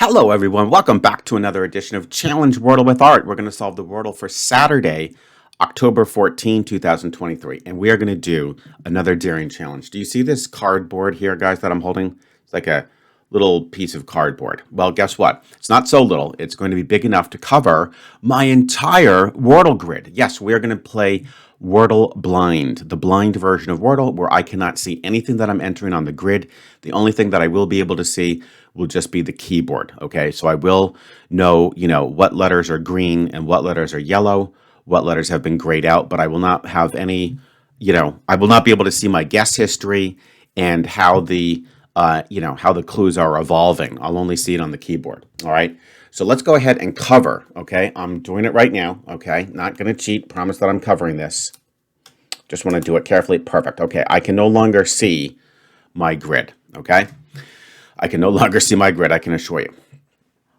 Hello everyone, welcome back to another edition of Challenge Wordle with Art. We're going to solve the Wordle for Saturday, October 14, 2023, and we are going to do another daring challenge. Do you see this cardboard here, guys, that I'm holding? It's like a little piece of cardboard. Well, guess what? It's not so little. It's going to be big enough to cover my entire Wordle grid. Yes, we are going to play Wordle Blind, the blind version of Wordle where I cannot see anything that I'm entering on the grid. The only thing that I will be able to see will just be the keyboard, okay? So I will know, what letters are green and what letters are yellow, what letters have been grayed out, but I will not have any, I will not be able to see my guess history and how the, how the clues are evolving. I'll only see it on the keyboard, all right? So let's go ahead and cover, okay? I'm doing it right now, okay? Not gonna cheat, promise that I'm covering this. Just wanna do it carefully, perfect. Okay, I can no longer see my grid, okay? I can no longer see my grid, I can assure you.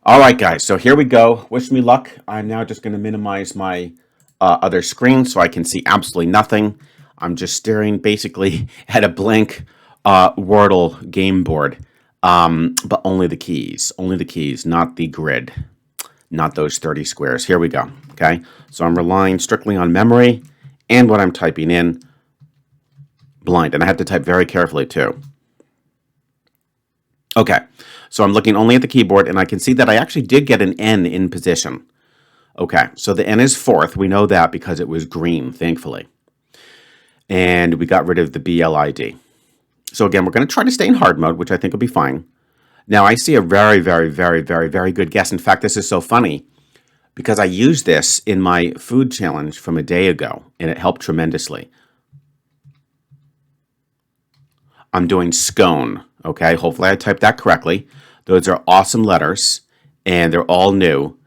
All right, guys, so here we go. Wish me luck. I'm now just gonna minimize my other screen so I can see absolutely nothing. I'm just staring basically at a blank Wordle game board. But only the keys, not the grid, not those 30 squares. Here we go, okay? So I'm relying strictly on memory and what I'm typing in, blind. And I have to type very carefully too. Okay, so I'm looking only at the keyboard and I can see that I actually did get an N in position. Okay, so the N is fourth. We know that because it was green, thankfully. And we got rid of the BLID. So again, we're going to try to stay in hard mode, which I think will be fine. Now, I see a very, very, very, very, very good guess. In fact, this is so funny because I used this in my food challenge from a day ago, and it helped tremendously. I'm doing scone, okay? Hopefully I typed that correctly. Those are awesome letters, and they're all new.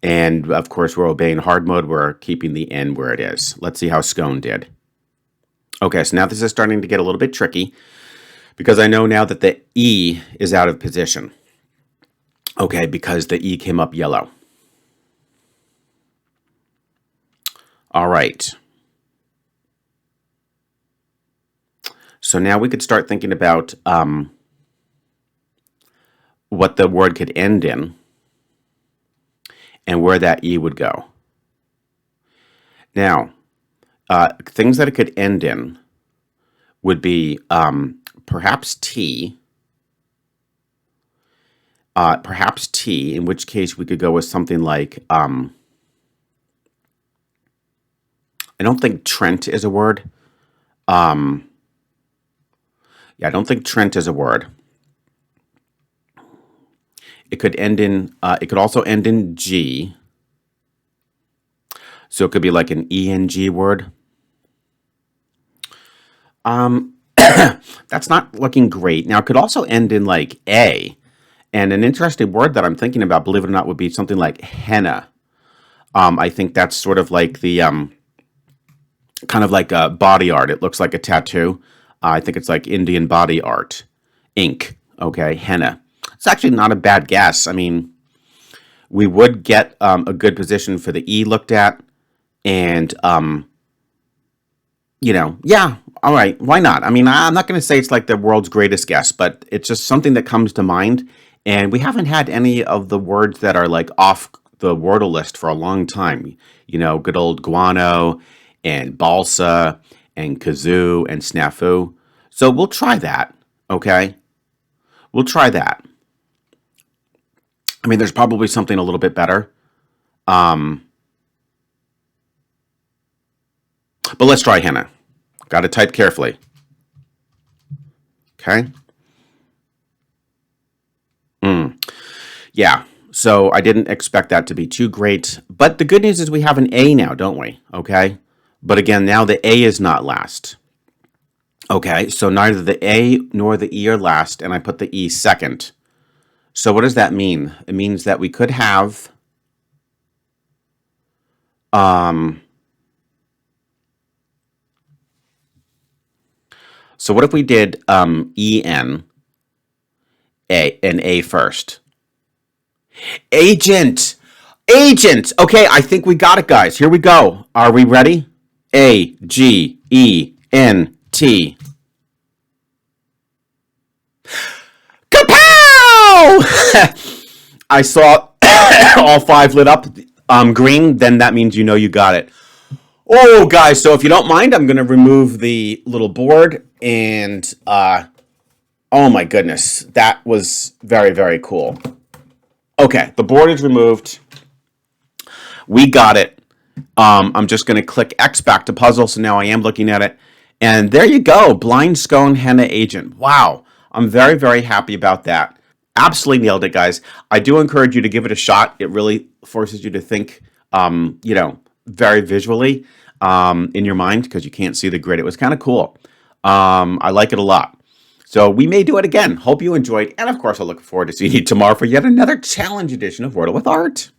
And, of course, we're obeying hard mode. We're keeping the N where it is. Let's see how scone did. Okay, so now this is starting to get a little bit tricky because I know now that the E is out of position. Okay, because the E came up yellow. All right. So now we could start thinking about what the word could end in and where that E would go. Now, things that it could end in would be perhaps T, in which case we could go with something like, I don't think Trent is a word. Yeah, I don't think Trent is a word. It could end in, it could also end in G. So it could be like an ENG word. That's not looking great. Now, it could also end in like A. And an interesting word that I'm thinking about, believe it or not, would be something like henna. I think that's sort of like the, kind of like a body art. It looks like a tattoo. I think it's like Indian body art. Ink, okay, henna. It's actually not a bad guess. I mean, we would get a good position for the E looked at. And, yeah, all right, why not? I mean, I'm not going to say it's like the world's greatest guess, but it's just something that comes to mind. And we haven't had any of the words that are like off the Wordle list for a long time. Good old guano and balsa and kazoo and snafu. So we'll try that, okay? We'll try that. I mean, there's probably something a little bit better. But let's try henna. Got to type carefully. Okay. Yeah. So I didn't expect that to be too great. But the good news is we have an A now, don't we? Okay. But again, now the A is not last. Okay. So neither the A nor the E are last, and I put the E second. So what does that mean? It means that we could have so what if we did E-N, an A first? Agent! Agent! Okay, I think we got it, guys. Here we go. Are we ready? A-G-E-N-T. Kapow! I saw all five lit up green, then that means you know you got it. Oh, guys, so if you don't mind, I'm going to remove the little board and, oh my goodness, that was very, very cool. Okay, the board is removed. We got it. I'm just going to click X back to puzzle, so now I am looking at it. And there you go, blind scone henna agent. Wow, I'm very, very happy about that. Absolutely nailed it, guys. I do encourage you to give it a shot. It really forces you to think, very visually in your mind because you can't see the grid. It was kind of cool. I like it a lot. So we may do it again. Hope you enjoyed. And of course, I look forward to seeing you tomorrow for yet another challenge edition of Wordle with Art.